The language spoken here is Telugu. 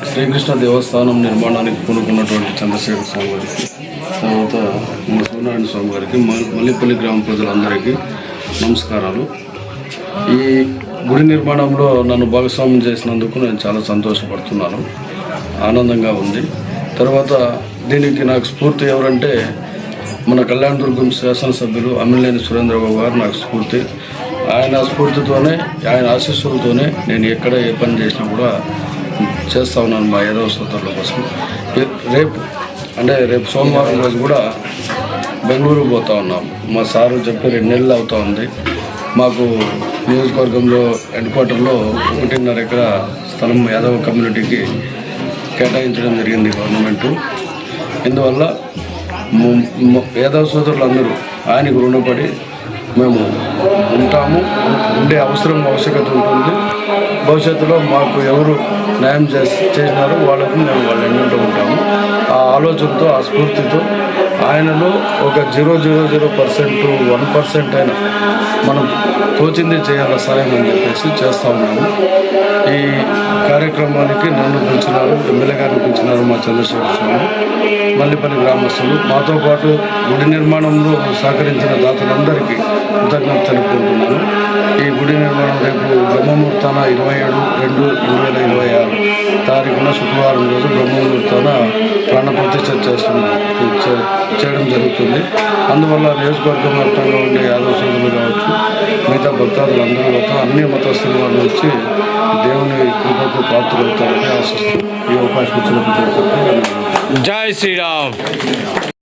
శ్రీకృష్ణ దేవస్థానం నిర్మాణానికి పూనుకున్నటువంటి చంద్రశేఖర స్వామి గారికి, తర్వాత మన సూర్యనారాయణ స్వామి గారికి, మల్లిపల్లి గ్రామ ప్రజలందరికీ నమస్కారాలు. ఈ గుడి నిర్మాణంలో నన్ను భాగస్వామ్యం చేసినందుకు నేను చాలా సంతోషపడుతున్నాను, ఆనందంగా ఉంది. తర్వాత దీనికి నాకు స్ఫూర్తి ఎవరంటే మన కళ్యాణదుర్గం శాసనసభ్యులు అమ్మినేని సురేంద్రబాబు గారు నాకు స్ఫూర్తి. ఆయన స్ఫూర్తితోనే, ఆయన ఆశీస్సులతోనే నేను ఎక్కడ ఏ పని చేసినా కూడా చేస్తూ ఉన్నాను మా యాదవ సోదరుల కోసం. రేపు సోమవారం రోజు కూడా బెంగళూరు పోతూ ఉన్నాం. మా సారు చెప్పి 2 నెలలు అవుతూ ఉంది. మాకు నియోజకవర్గంలో హెడ్ క్వార్టర్లో 1.5 ఎకరా స్థలం యాదవ కమ్యూనిటీకి కేటాయించడం జరిగింది గవర్నమెంటు. ఇందువల్ల యాదవ సోదరులందరూ ఆయనకు రుణపడి మేము ఉంటాము. ఉండే ఆవశ్యకత ఉంటుంది. భవిష్యత్తులో మాకు ఎవరు న్యాయం చేసినారో వాళ్ళకు మేము వాళ్ళ ఎన్నింటూ ఉంటాము. ఆ ఆలోచనతో, ఆ స్ఫూర్తితో ఆయనలో ఒక 0.00% 1% అయినా మనం తోచింది చేయాల సాయం అని చెప్పేసి చేస్తూ ఉన్నాము. ఈ కార్యక్రమానికి నన్ను పిలిచినారు, ఎమ్మెల్యే గారిని పిలిచినారు మా చంద్రశేఖర స్వామి, మల్లిపల్లి గ్రామస్తులు. మాతో పాటు గుడి నిర్మాణంలో సహకరించిన దాతలందరికీ కృతజ్ఞత తెలుపుకుంటున్నాను. ఈ గుడి నిర్మాణం రేపు బ్రహ్మముహూర్తాన 27/2/2026 తారీఖున శుక్రవారం రోజు బ్రహ్మముహూర్తాన ప్రాణప్రతిష్ఠ చేయడం జరుగుతుంది. అందువల్ల నియోజకవర్గ వ్యాప్తంగా ఉండే యాదవ సోదరులు కావచ్చు, మిగతా భక్తాదులందరూ కావచ్చు, అన్ని మతస్థుల వాళ్ళు వచ్చి దేవుని కృపకు పాత్రలవుతారని ఆశిస్తూ ఈ అవకాశం ఇచ్చినప్పుడు జై శ్రీరామ్.